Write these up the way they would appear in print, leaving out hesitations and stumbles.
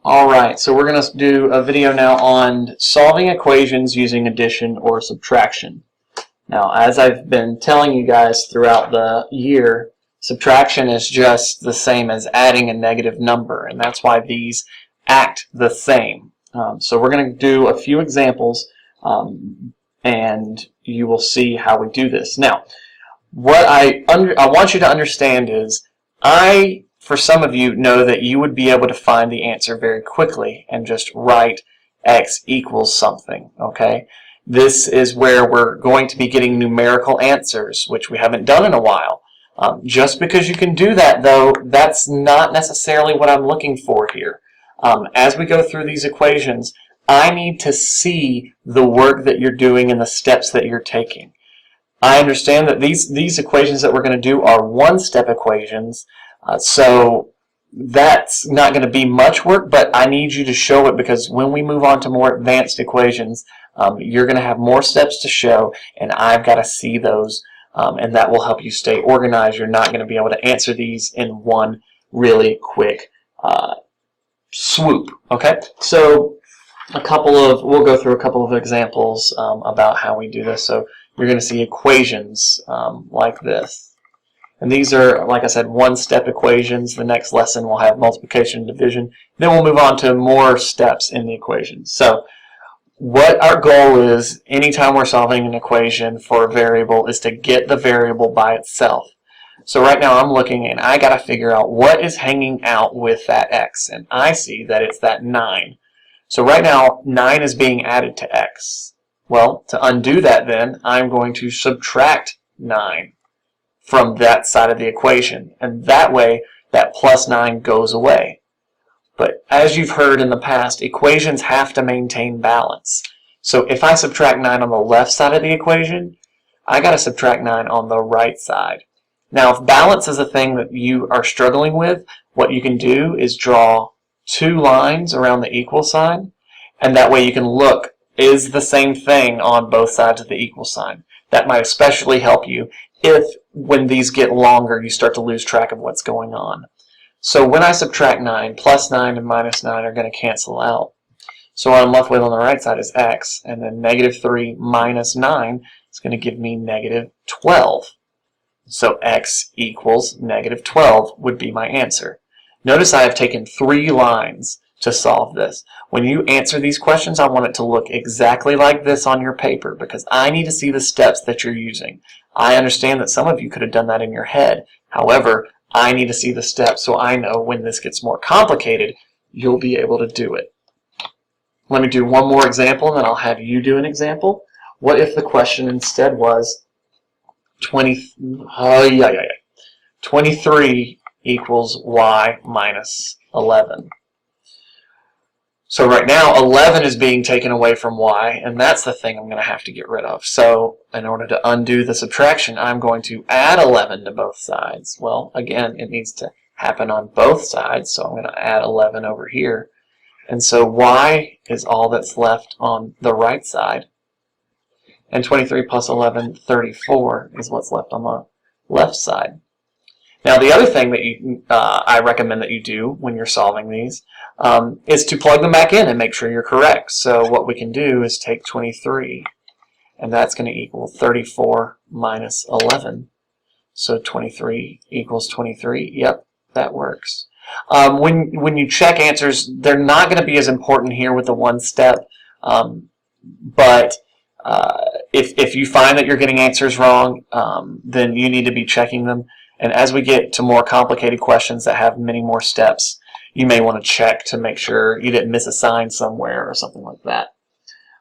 Alright, so we're going to do a video now on solving equations using addition or subtraction. Now, as I've been telling you guys throughout the year, subtraction is just the same as adding a negative number, and that's why these act the same. So we're going to do a few examples, and you will see how we do this. Now, what I want you to understand is, for some of you, know that you would be able to find the answer very quickly and just write x equals something, okay? This is where we're going to be getting numerical answers, which we haven't done in a while. Just because you can do that, though, that's not necessarily what I'm looking for here. As we go through these equations, I need to see the work that you're doing and the steps that you're taking. I understand that these equations that we're going to do are one-step equations, so that's not going to be much work, but I need you to show it because when we move on to more advanced equations, you're going to have more steps to show, and I've got to see those, and that will help you stay organized. You're not going to be able to answer these in one really quick swoop. Okay, so we'll go through a couple of examples about how we do this. So you're going to see equations like this. And these are, like I said, one-step equations. The next lesson will have multiplication and division. Then we'll move on to more steps in the equation. So what our goal is, anytime we're solving an equation for a variable, is to get the variable by itself. So right now I'm looking and I got to figure out what is hanging out with that x. And I see that it's that 9. So right now 9 is being added to x. Well, to undo that then, I'm going to subtract 9 from that side of the equation, and that way that plus 9 goes away. But as you've heard in the past, equations have to maintain balance. So if I subtract 9 on the left side of the equation, I got to subtract 9 on the right side. Now, if balance is a thing that you are struggling with, what you can do is draw 2 lines around the equal sign, and that way you can look, is the same thing on both sides of the equal sign. That might especially help you if, when these get longer, you start to lose track of what's going on. So when I subtract 9, plus 9 and minus 9 are going to cancel out. So what I'm left with on the right side is x, and then negative 3 minus 9 is going to give me negative 12. So x equals negative 12 would be my answer. Notice I have taken 3 lines to solve this. When you answer these questions, I want it to look exactly like this on your paper because I need to see the steps that you're using. I understand that some of you could have done that in your head. However, I need to see the steps so I know when this gets more complicated, you'll be able to do it. Let me do one more example and then I'll have you do an example. What if the question instead was 23 equals y minus 11? So right now 11 is being taken away from y, and that's the thing I'm going to have to get rid of. So in order to undo the subtraction, I'm going to add 11 to both sides. Well, again, it needs to happen on both sides, so I'm going to add 11 over here. And so y is all that's left on the right side. And 23 plus 11, 34 is what's left on the left side. Now, the other thing that I recommend that you do when you're solving these is to plug them back in and make sure you're correct. So what we can do is take 23, and that's going to equal 34 minus 11. So 23 equals 23. Yep, that works. When you check answers, they're not going to be as important here with the one step, but if you find that you're getting answers wrong, then you need to be checking them. And as we get to more complicated questions that have many more steps, you may want to check to make sure you didn't miss a sign somewhere or something like that.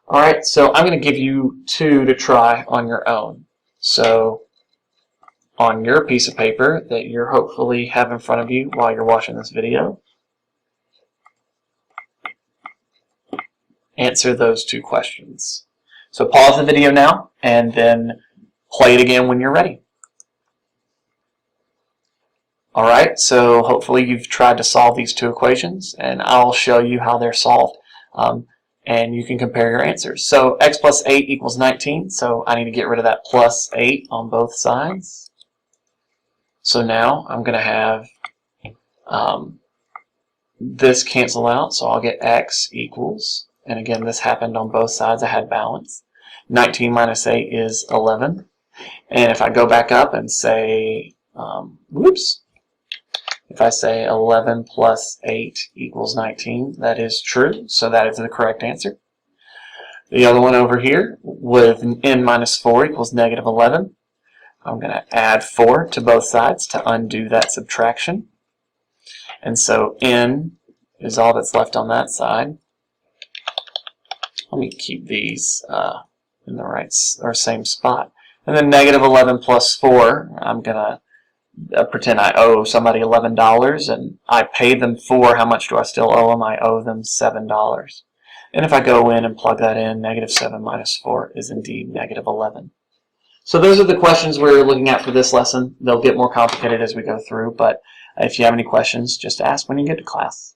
Alright, so I'm going to give you 2 to try on your own. So on your piece of paper that you hopefully have in front of you while you're watching this video, answer those 2 questions. So pause the video now and then play it again when you're ready. Alright, so hopefully you've tried to solve these 2 equations, and I'll show you how they're solved, and you can compare your answers. So x plus 8 equals 19, so I need to get rid of that plus 8 on both sides. So now I'm going to have this cancel out, so I'll get x equals, and again this happened on both sides, I had balance. 19 minus 8 is 11. And if I go back up and say, if I say 11 plus 8 equals 19, that is true, so that is the correct answer. The other one over here with n minus 4 equals negative 11. I'm going to add 4 to both sides to undo that subtraction. And so n is all that's left on that side. Let me keep these in the right or same spot. And then negative 11 plus 4, I'm going to pretend I owe somebody $11, and I paid them 4. How much do I still owe them? I owe them $7. And if I go in and plug that in, negative 7 minus 4 is indeed negative 11. So those are the questions we're looking at for this lesson. They'll get more complicated as we go through, but if you have any questions, just ask when you get to class.